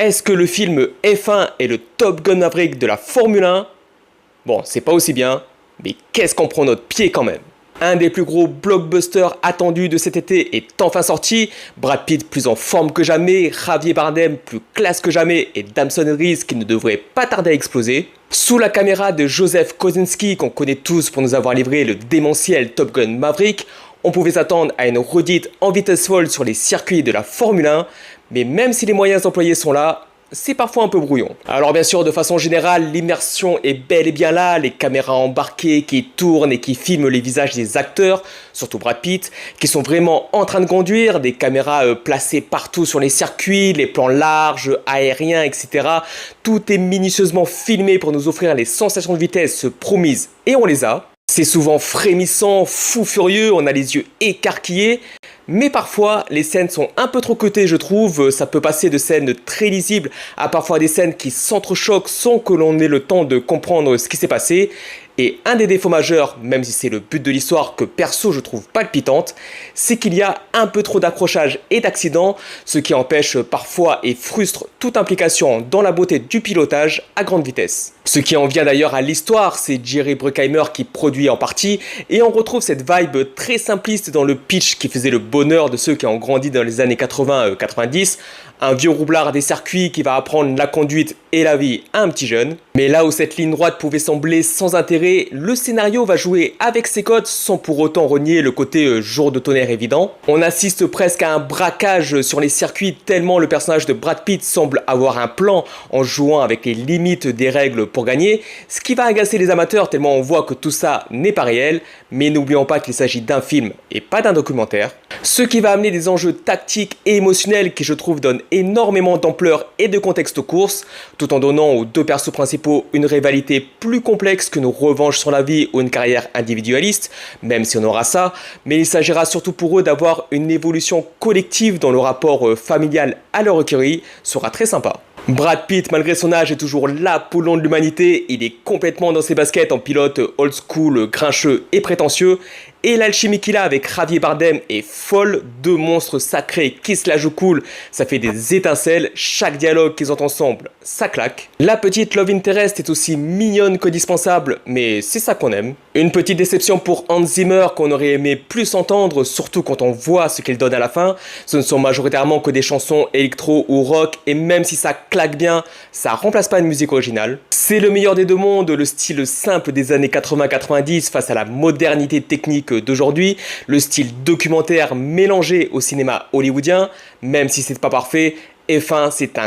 Est-ce que le film F1 est le Top Gun Maverick de la Formule 1? Bon, c'est pas aussi bien, mais qu'est-ce qu'on prend notre pied quand même? Un des plus gros blockbusters attendus de cet été est enfin sorti. Brad Pitt plus en forme que jamais, Javier Bardem plus classe que jamais et Damson Idris qui ne devrait pas tarder à exploser. Sous la caméra de Joseph Kosinski qu'on connaît tous pour nous avoir livré le démentiel Top Gun Maverick, on pouvait s'attendre à une redite en vitesse folle sur les circuits de la Formule 1, mais même si les moyens employés sont là, c'est parfois un peu brouillon. Alors bien sûr, de façon générale, l'immersion est bel et bien là, les caméras embarquées qui tournent et qui filment les visages des acteurs, surtout Brad Pitt, qui sont vraiment en train de conduire, des caméras placées partout sur les circuits, les plans larges, aériens, etc. Tout est minutieusement filmé pour nous offrir les sensations de vitesse promises, et on les a. C'est souvent frémissant, fou furieux, on a les yeux écarquillés, mais parfois les scènes sont un peu trop cutées je trouve, ça peut passer de scènes très lisibles à parfois des scènes qui s'entrechoquent sans que l'on ait le temps de comprendre ce qui s'est passé. Et un des défauts majeurs, même si c'est le but de l'histoire que perso je trouve palpitante, c'est qu'il y a un peu trop d'accrochages et d'accidents, ce qui empêche parfois et frustre toute implication dans la beauté du pilotage à grande vitesse. Ce qui en vient d'ailleurs à l'histoire, c'est Jerry Bruckheimer qui produit en partie, et on retrouve cette vibe très simpliste dans le pitch qui faisait le bonheur de ceux qui ont grandi dans les années 80-90, un vieux roublard des circuits qui va apprendre la conduite et la vie à un petit jeune. Mais là où cette ligne droite pouvait sembler sans intérêt, le scénario va jouer avec ses codes sans pour autant renier le côté jour de tonnerre évident. On assiste presque à un braquage sur les circuits tellement le personnage de Brad Pitt semble avoir un plan en jouant avec les limites des règles pour gagner, ce qui va agacer les amateurs tellement on voit que tout ça n'est pas réel, mais n'oublions pas qu'il s'agit d'un film et pas d'un documentaire. Ce qui va amener des enjeux tactiques et émotionnels qui je trouve donnent énormément d'ampleur et de contexte aux courses, tout en donnant aux deux persos principaux une rivalité plus complexe qu'une revanche sur la vie ou une carrière individualiste, même si on aura ça, mais il s'agira surtout pour eux d'avoir une évolution collective dans le rapport familial à leur écurie, sera très sympa. Brad Pitt, malgré son âge, est toujours l'Apollon de l'humanité, il est complètement dans ses baskets en pilote old school, grincheux et prétentieux, et l'alchimie qu'il a avec Javier Bardem est folle, deux monstres sacrés qui se la jouent cool, ça fait des étincelles, chaque dialogue qu'ils ont ensemble, ça claque. La petite love interest est aussi mignonne que dispensable, mais c'est ça qu'on aime. Une petite déception pour Hans Zimmer qu'on aurait aimé plus entendre, surtout quand on voit ce qu'il donne à la fin. Ce ne sont majoritairement que des chansons électro ou rock, et même si ça claque bien, ça remplace pas une musique originale. C'est le meilleur des deux mondes, le style simple des années 80-90 face à la modernité technique d'aujourd'hui, le style documentaire mélangé au cinéma hollywoodien, même si c'est pas parfait. F1, c'est un